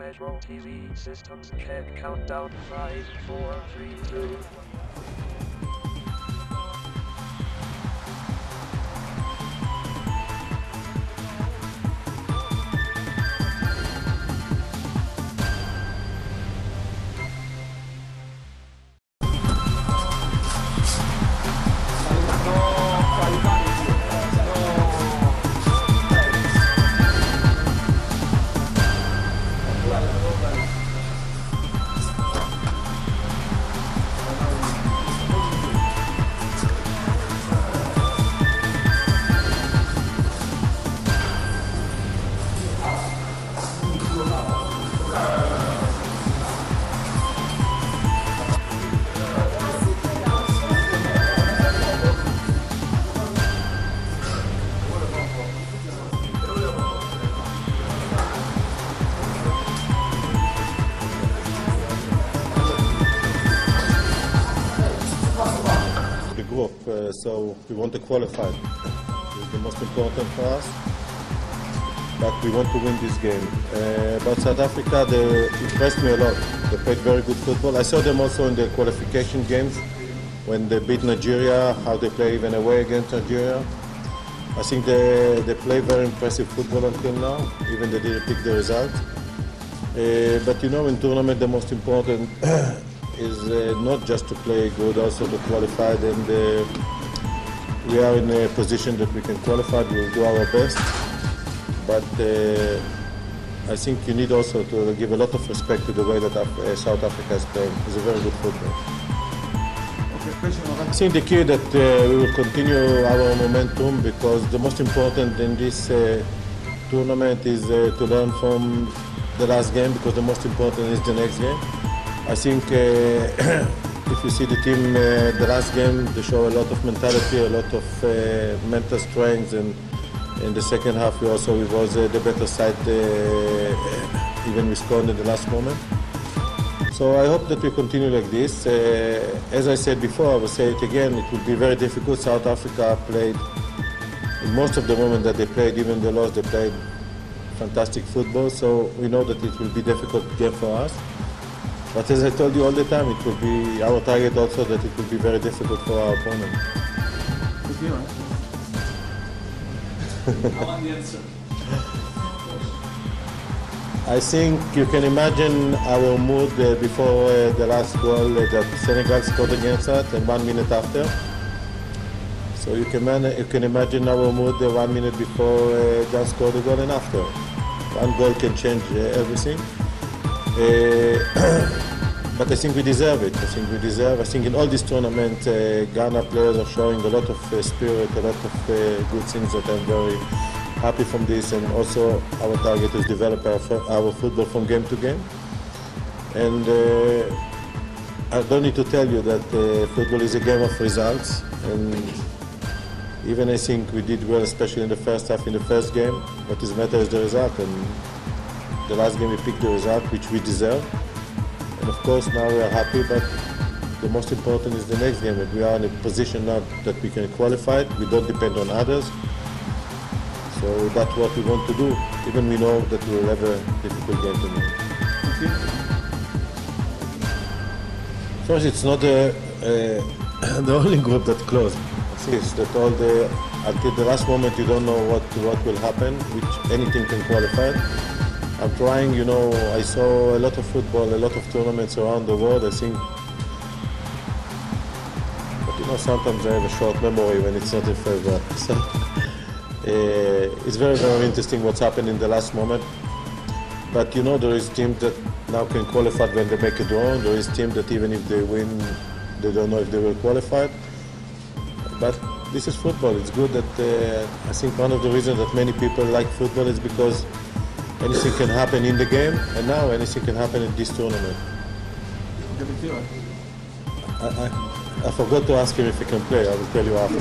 Metro TV systems check. Countdown 5, 4, 3, 2, 1. So we want to qualify. It's the most important for us, but we want to win this game. But South Africa, they impressed me a lot. They played very good football. I saw them also in the qualification games when they beat Nigeria, how they play even away against Nigeria. I think they play very impressive football until now, even they didn't pick the result. But you know, in tournament the most important is not just to play good, also to qualify. And we are in a position that we can qualify. We will do our best. But I think you need also to give a lot of respect to the way that South Africa is playing. It's a very good football. I think the key that we will continue our momentum, because the most important in this tournament is to learn from the last game, because the most important is the next game. I think if you see the team, the last game, they show a lot of mentality, a lot of mental strength, and in the second half we was the better side, even we scored in the last moment. So I hope that we continue like this. As I said before, I will say it again, it will be very difficult. South Africa played, in most of the moments that they played, even the loss, they played fantastic football, so we know that it will be a difficult game for us. But as I told you all the time, it will be our target also that it will be very difficult for our opponent. I want the answer. I think you can imagine our mood before the last goal that Senegal scored against us, and 1 minute after. So you can imagine our mood 1 minute before Gyan scored the goal and after. One goal can change everything. But I think we deserve it. I think in all these tournaments, Ghana players are showing a lot of spirit, a lot of good things that I'm very happy from this. And also our target is develop our football from game to game. And I don't need to tell you that football is a game of results. And even I think we did well, especially in the first half, in the first game. What is matter is the result. And the last game we picked the result, which we deserve. And of course now we are happy, but the most important is the next game. That we are in a position now that we can qualify. We don't depend on others. So that's what we want to do. Even we know that we will have a difficult game tonight. First, it's not the only group that closed. It's that until the last moment you don't know what will happen, which anything can qualify. I'm trying, you know, I saw a lot of football, a lot of tournaments around the world, I think. But you know, sometimes I have a short memory when it's not in favor. So, it's very, very interesting what's happened in the last moment. But you know, there is teams that now can qualify when they make a draw. There is teams that even if they win, they don't know if they will qualify. But this is football. It's good that I think one of the reasons that many people like football is because anything can happen in the game, and now anything can happen in this tournament. I forgot to ask him if he can play. I will tell you after.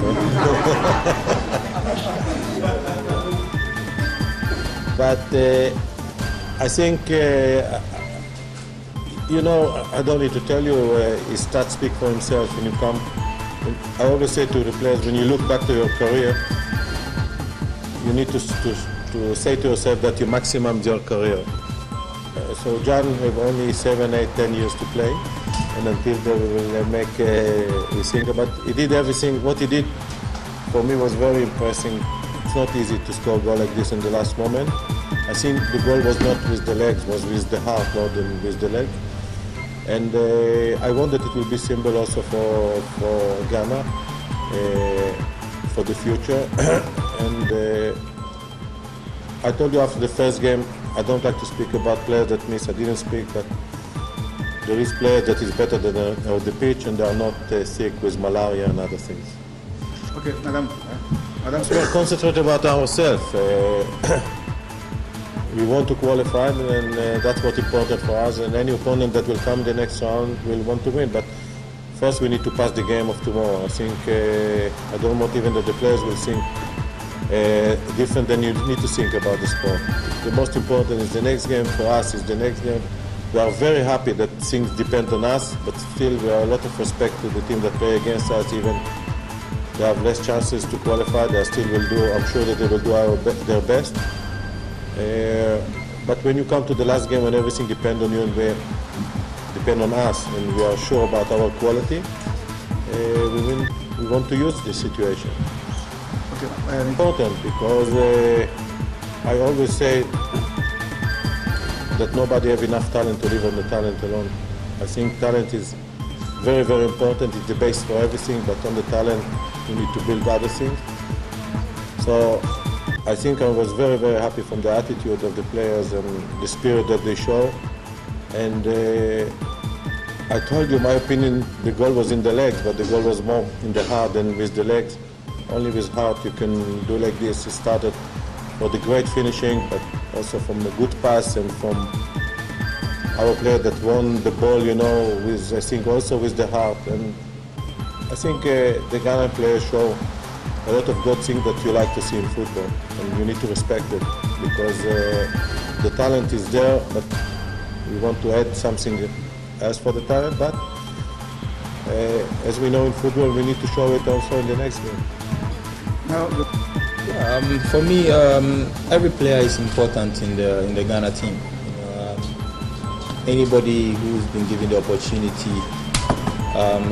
But I think, you know, I don't need to tell you, his stats speak for himself. When you come, I always say to the players, when you look back to your career, you need to say to yourself that you maximum your career. So Jan have only 7, 8, 10 years to play, and until they will make we think about. He did everything. What he did for me was very impressive. It's not easy to score a goal like this in the last moment. I think the goal was not with the legs, was with the heart more than with the leg. And I want that it will be symbol also for Ghana for the future. And I told you after the first game, I don't like to speak about players that miss. I didn't speak, but there is players that is better than on the pitch, and they are not sick with malaria and other things. Okay, Madam. So we're concentrated about ourselves. We want to qualify, and that's what's important for us. And any opponent that will come the next round will want to win. But first, we need to pass the game of tomorrow. I think I don't want even that the players will think different than you need to think about the sport. The most important is the next game. For us, is the next game. We are very happy that things depend on us, but still we have a lot of respect to the team that play against us. Even they have less chances to qualify, they still will do. I'm sure that they will do their best. But when you come to the last game and everything depends on you and we depend on us, and we are sure about our quality, we want to use this situation. Okay. Important because I always say that nobody have enough talent to live on the talent alone. I think talent is very, very important. It's the base for everything, but on the talent, you need to build other things. So I think I was very, very happy from the attitude of the players and the spirit that they show. And I told you, my opinion, the goal was in the legs, but the goal was more in the heart than with the legs. Only with heart you can do like this. It started for the great finishing, but also from the good pass and from our player that won the ball, you know, with, I think also with the heart. And I think the Ghanaian players show a lot of good things that you like to see in football, and you need to respect it because the talent is there, but we want to add something else for the talent. But as we know in football, we need to show it also in the next game. For me, every player is important in the Ghana team. Anybody who's been given the opportunity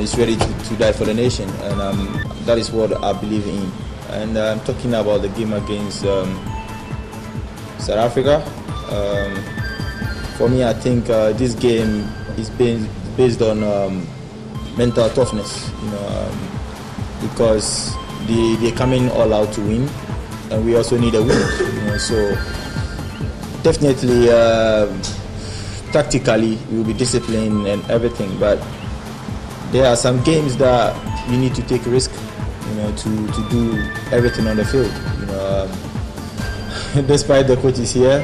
is ready to die for the nation, and that is what I believe in. And I'm talking about the game against South Africa. For me, I think this game is based on mental toughness, because they're coming all out to win, and we also need a win. So definitely, tactically, we will be disciplined and everything, but there are some games that you need to take a risk, to do everything on the field. Despite the coach is here,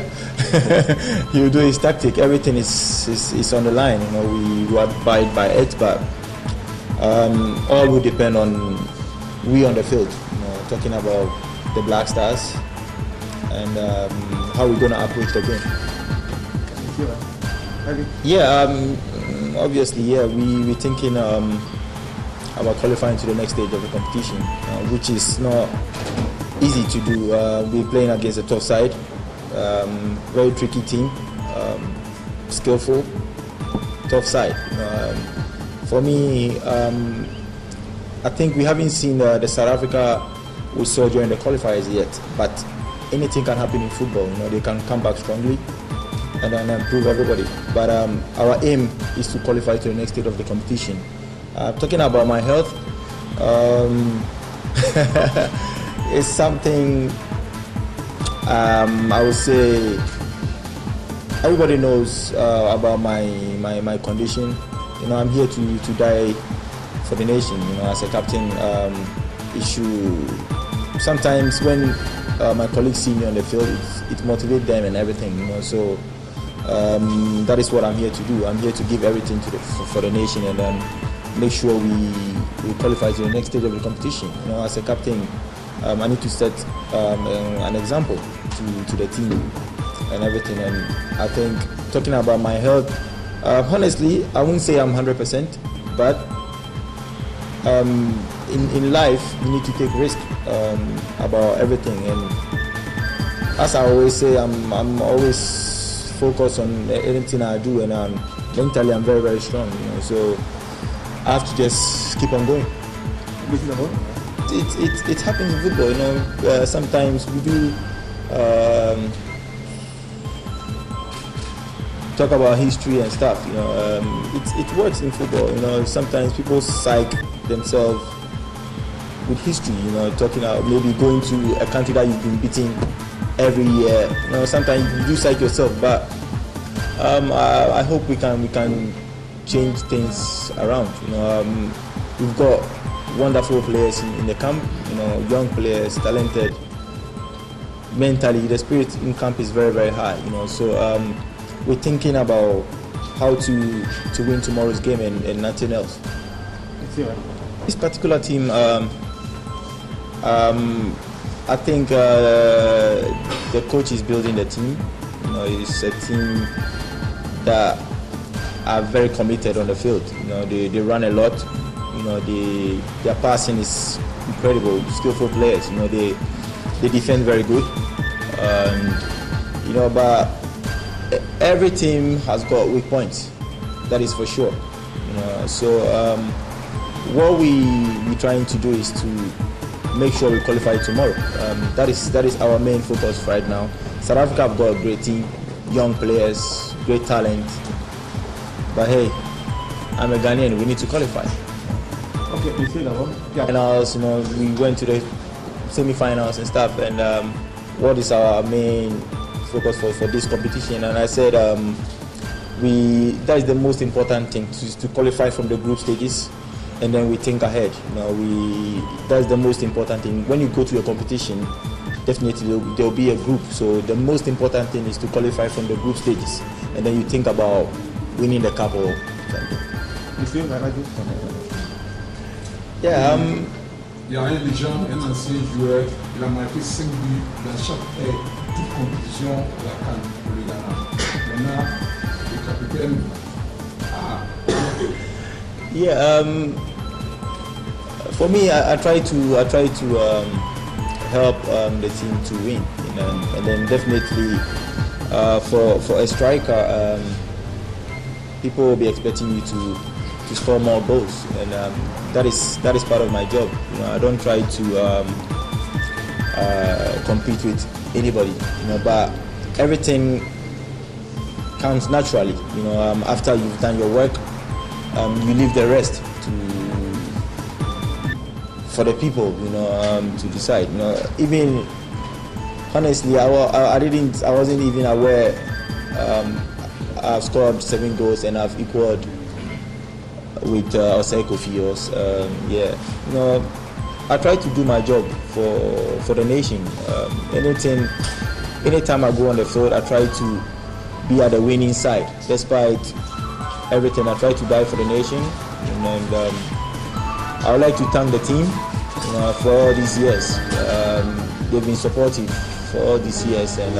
he will do his tactic. Everything is on the line. We abide by it, but all will depend on we on the field. Talking about the Black Stars and how we're gonna approach the game. Obviously, we're thinking about qualifying to the next stage of the competition, which is not easy to do. We're playing against a tough side, very tricky team, skillful, tough side. For me, I think we haven't seen the South Africa we saw during the qualifiers yet, but anything can happen in football. They can come back strongly and improve everybody. But our aim is to qualify to the next stage of the competition. Talking about my health, it's something I would say everybody knows about my condition. I'm here to die for the nation. As a captain, issue sometimes when my colleagues see me on the field, it motivates them and everything. So that is what I'm here to do. I'm here to give everything for the nation and make sure we qualify to the next stage of the competition. As a captain, I need to set an example to the team and everything. And I think talking about my health, honestly, I won't say I'm 100%, but in life you need to take risk about everything. And as I always say, I'm always focus on anything I do, and mentally I'm very, very strong. So I have to just keep on going. It happens in football. Sometimes we do talk about history and stuff. It works in football. Sometimes people psych themselves with history. Talking about maybe going to a country that you've been beating every year. Sometimes you do psych yourself, but I hope we can change things around. We've got wonderful players in the camp. Young players, talented. Mentally, the spirit in camp is very, very high. So we're thinking about how to win tomorrow's game and nothing else. This particular team, I think the coach is building the team. It's a team that are very committed on the field. They run a lot. Their passing is incredible. Skillful players. They defend very good. But every team has got weak points. That is for sure. So what we're trying to do is to make sure we qualify tomorrow. That is our main focus right now. South Africa have got a great team, young players, great talent. But hey, I'm a Ghanaian. We need to qualify. Okay, please say that one. Yeah. And we went to the semi-finals and stuff. And what is our main focus for this competition? And I said that is the most important thing, to qualify from the group stages. And then we think ahead. That's the most important thing. When you go to a competition, definitely there will be a group. So the most important thing is to qualify from the group stages, and then you think about winning the cup or something. You feel like this? Yeah. Il y a un légende, un ancien joueur. Il a marqué 5 buts dans chaque toute compétition de la CAN pour le Ghana. Maintenant, le capitaine. Yeah, for me, I try to help the team to win, and then definitely for a striker, people will be expecting you to score more goals, and that is part of my job. I don't try to compete with anybody, but everything comes naturally. After you've done your work. You leave the rest for the people, to decide. Even honestly, I wasn't even aware. I've scored 7 goals and I've equaled with Asamoah Gyan. I try to do my job for the nation. Anytime I go on the field, I try to be at the winning side, despite everything. I try to die for the nation, and I would like to thank the team, for all these years. They've been supportive for all these years, and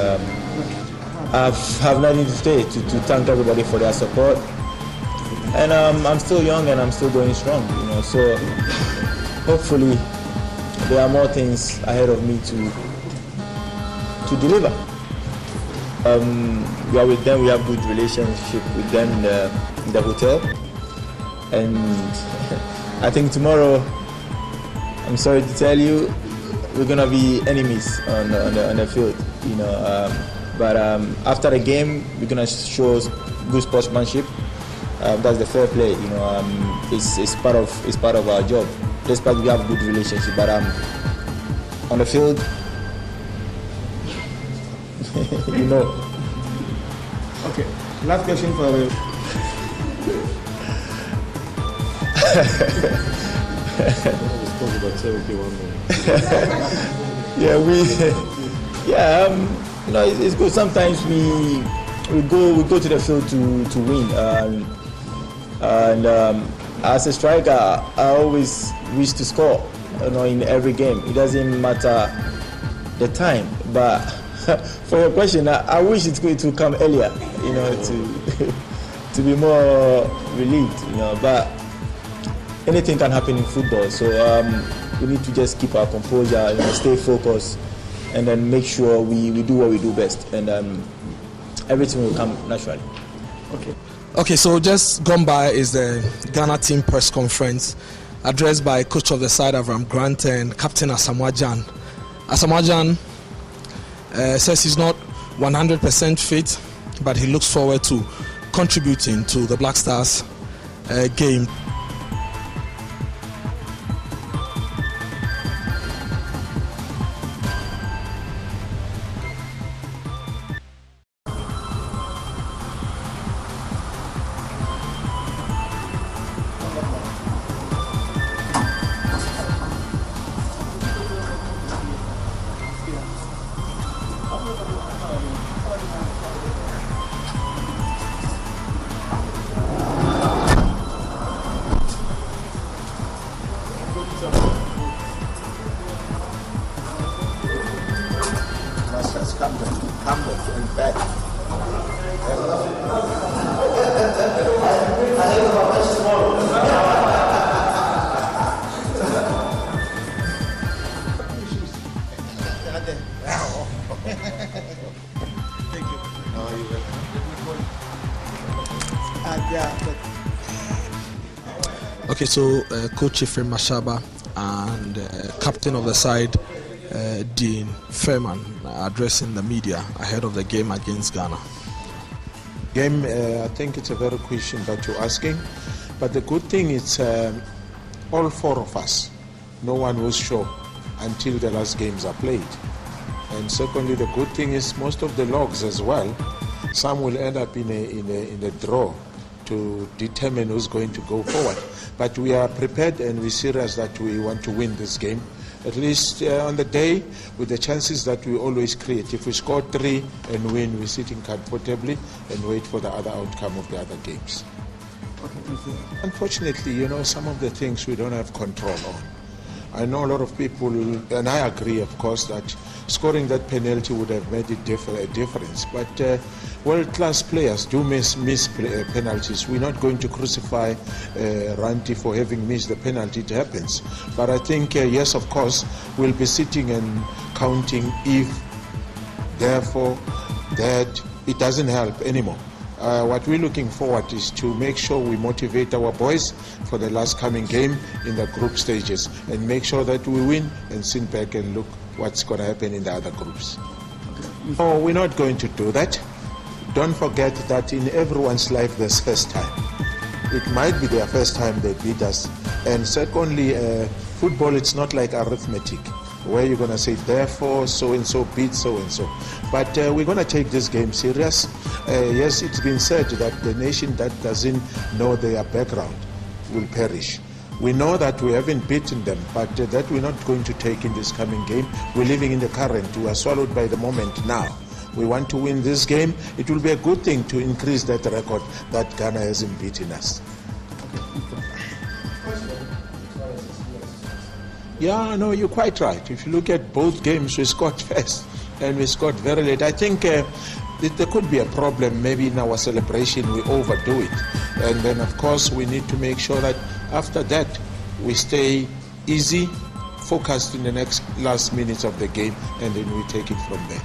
I have nothing to say to thank everybody for their support. And I'm still young and I'm still going strong, So hopefully there are more things ahead of me to deliver. We are with them. We have good relationship with them in the hotel, and I think tomorrow, I'm sorry to tell you, we're gonna be enemies on the field, But after the game, we're gonna show good sportsmanship. That's the fair play, It's part of our job. Despite we have good relationship, but on the field, Okay, last question for you. It's good. Sometimes we go to the field to win, and as a striker, I always wish to score, in every game. It doesn't matter the time, but for your question, I wish it's going to come earlier, to be more relieved, But anything can happen in football, so we need to just keep our composure, stay focused, and then make sure we do what we do best. And everything will come naturally. Okay, so just gone by is the Ghana team press conference addressed by coach of the side Avram Grant and captain Asamoah Gyan. Asamoah Gyan says he's not 100% fit, but he looks forward to contributing to the Black Stars game. Okay, so Coach Ephraim Mashaba and captain of the side, Dean Fairman, addressing the media ahead of the game against Ghana. I think it's a very question that you're asking, but the good thing is all four of us, no one was sure until the last games are played. And secondly, the good thing is most of the logs as well, some will end up in a draw to determine who's going to go forward. But we are prepared and we're serious that we want to win this game. At least on the day, with the chances that we always create. If we score 3 and win, we're sitting comfortably and wait for the other outcome of the other games. Unfortunately, some of the things we don't have control on. I know a lot of people, and I agree, of course, that scoring that penalty would have made a difference. But world-class players do miss penalties. We're not going to crucify Ranti for having missed the penalty. It happens. But I think, yes, of course, we'll be sitting and counting if, therefore, that it doesn't help anymore. What we're looking forward is to make sure we motivate our boys for the last coming game in the group stages and make sure that we win and sit back and look what's going to happen in the other groups. No, we're not going to do that. Don't forget that in everyone's life there's first time. It might be their first time they beat us. And secondly, football, it's not like arithmetic, where you're going to say, therefore, so-and-so beat so-and-so. But we're going to take this game serious. Yes, it's been said that the nation that doesn't know their background will perish. We know that we haven't beaten them, but that we're not going to take in this coming game. We're living in the current. We are swallowed by the moment now. We want to win this game. It will be a good thing to increase that record that Ghana hasn't beaten us. Yeah, no, you're quite right. If you look at both games, we scored first and we scored very late. I think there could be a problem maybe in our celebration. We overdo it. And then, of course, we need to make sure that after that, we stay easy, focused in the last minutes of the game, and then we take it from there.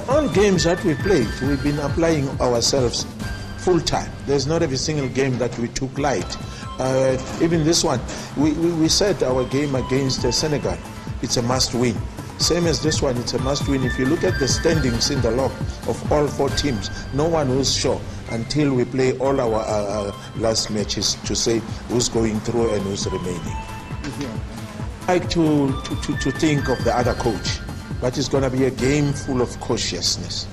All games that we played, we've been applying ourselves full time. There's not every single game that we took light. Even this one, we said our game against Senegal, it's a must win. Same as this one, it's a must win. If you look at the standings in the log of all 4 teams, no one was sure until we play all our last matches to say who's going through and who's remaining. I like to think of the other coach, but it's going to be a game full of cautiousness.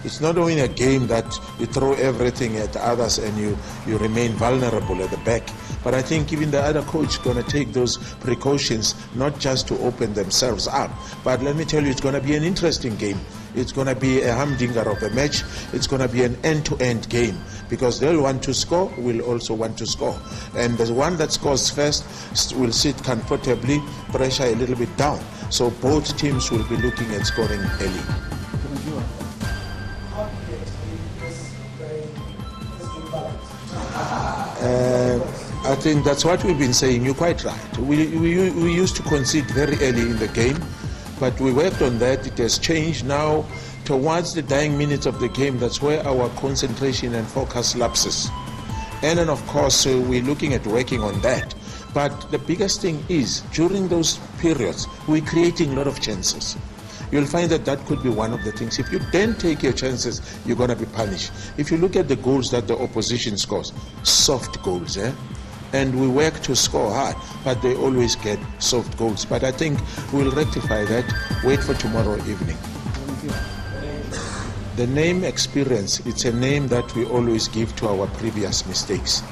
It's not only a game that you throw everything at others and you remain vulnerable at the back, but I think even the other coach is going to take those precautions, not just to open themselves up, but let me tell you, it's going to be an interesting game. It's going to be a humdinger of a match. It's going to be an end-to-end game because they'll want to score, we'll also want to score. And the one that scores first will sit comfortably, pressure a little bit down. So both teams will be looking at scoring early. I think that's what we've been saying. You're quite right. We used to concede very early in the game, but we worked on that. It has changed now. towards the dying minutes of the game, that's where our concentration and focus lapses. And then, of course, we're looking at working on that. But the biggest thing is, during those periods, we're creating a lot of chances. You'll find that that could be one of the things. If you then take your chances, you're going to be punished. If you look at the goals that the opposition scores, soft goals, and we work to score hard, but they always get soft goals. But I think we'll rectify that. Wait for tomorrow evening. The name experience, it's a name that we always give to our previous mistakes.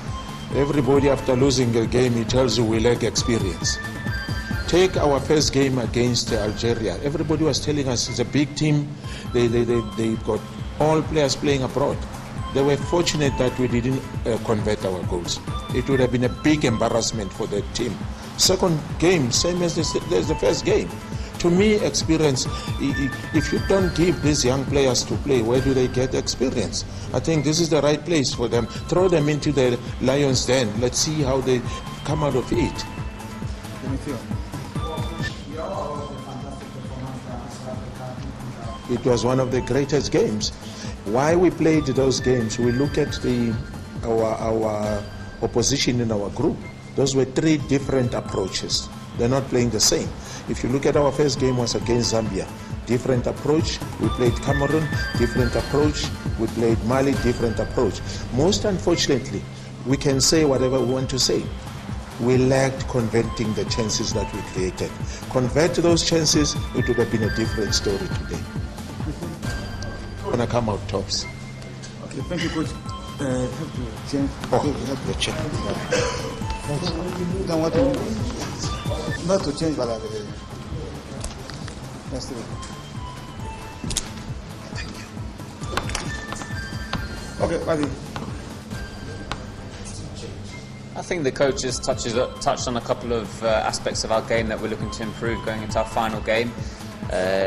Everybody after losing a game, he tells you we lack experience. Take our first game against Algeria. Everybody was telling us it's a big team. They got all players playing abroad. They were fortunate that we didn't convert our goals. It would have been a big embarrassment for the team. Second game, same as the first game. To me, experience, if you don't give these young players to play, where do they get experience? I think this is the right place for them. Throw them into the lion's den. Let's see how they come out of it. It was one of the greatest games. Why we played those games, we look at our opposition in our group. Those were three different approaches. They're not playing the same. If you look at our first game was against Zambia, different approach. We played Cameroon, different approach. We played Mali, different approach. Most unfortunately, we can say whatever we want to say. We lacked converting the chances that we created. Convert those chances, it would have been a different story today. Gonna come out tops. Okay, thank you, Coach. Have to change. The check. Don't want to, not to change, but that's it. Okay, Paddy. I think the coaches touched on a couple of aspects of our game that we're looking to improve going into our final game.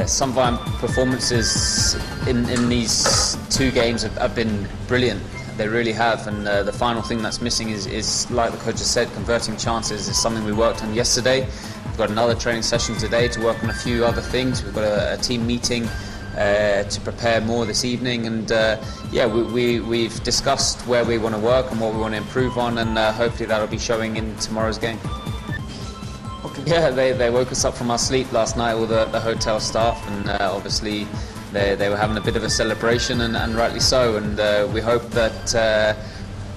Some of our performances in these two games have been brilliant. They really have, and the final thing that's missing is, like the coach has said, converting chances is something we worked on yesterday. We've got another training session today to work on a few other things. We've got a team meeting to prepare more this evening, and we've discussed where we want to work and what we want to improve on, and hopefully that'll be showing in tomorrow's game. Okay. Yeah, they woke us up from our sleep last night, all the hotel staff, and obviously they were having a bit of a celebration, and rightly so, and we hope that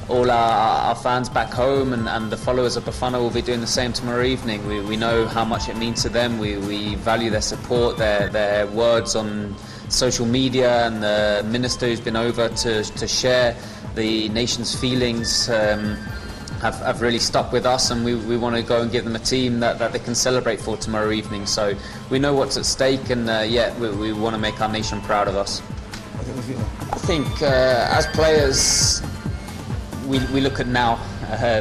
all our fans back home and the followers of Bafana will be doing the same tomorrow evening. We know how much it means to them. We value their support, their words on social media, and the minister who's been over to share the nation's feelings have really stuck with us, and we want to go and give them a team that they can celebrate for tomorrow evening. So we know what's at stake, and we want to make our nation proud of us. I think as players, we look at now.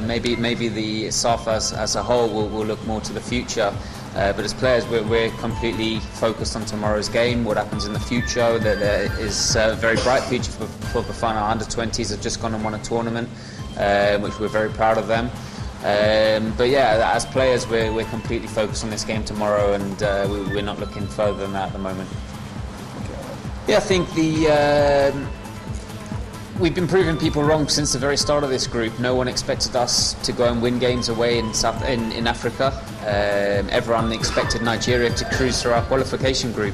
Maybe the SAF as a whole will look more to the future. But as players, we're completely focused on tomorrow's game, what happens in the future. There is a very bright future for Bafana. Under-20s have just gone and won a tournament, which we're very proud of them. But yeah, as players, we're completely focused on this game tomorrow, and we're not looking further than that at the moment. Yeah, I think we've been proving people wrong since the very start of this group. No one expected us to go and win games away in Africa. Everyone expected Nigeria to cruise through our qualification group.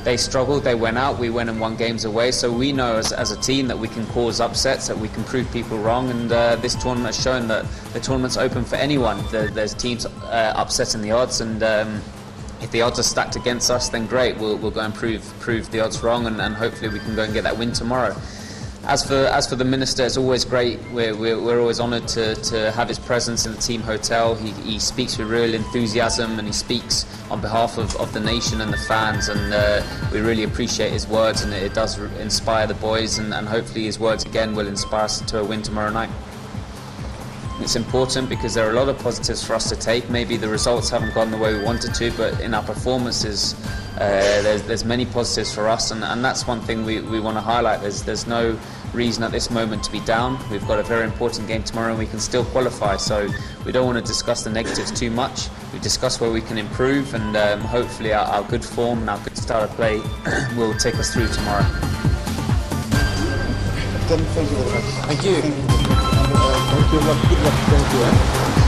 They struggled, they went out, we went and won games away. So we know as a team that we can cause upsets, that we can prove people wrong, and this tournament has shown that the tournament's open for anyone. There's teams upsetting the odds, and if the odds are stacked against us, then great, we'll go and prove the odds wrong, and hopefully we can go and get that win tomorrow. As for the minister, it's always great. We're always honoured to have his presence in the team hotel. He speaks with real enthusiasm, and he speaks on behalf of the nation and the fans, and we really appreciate his words, and it does inspire the boys, and hopefully his words again will inspire us to a win tomorrow night. It's important because there are a lot of positives for us to take. Maybe the results haven't gone the way we wanted to, but in our performances there's many positives for us, and that's one thing we want to highlight. There's no reason at this moment to be down. We've got a very important game tomorrow and we can still qualify, so we don't want to discuss the negatives too much. We discuss where we can improve, and hopefully our good form and our good style of play will take us through tomorrow. Thank you very much. Thank you. Thank you. Good luck. Thank you.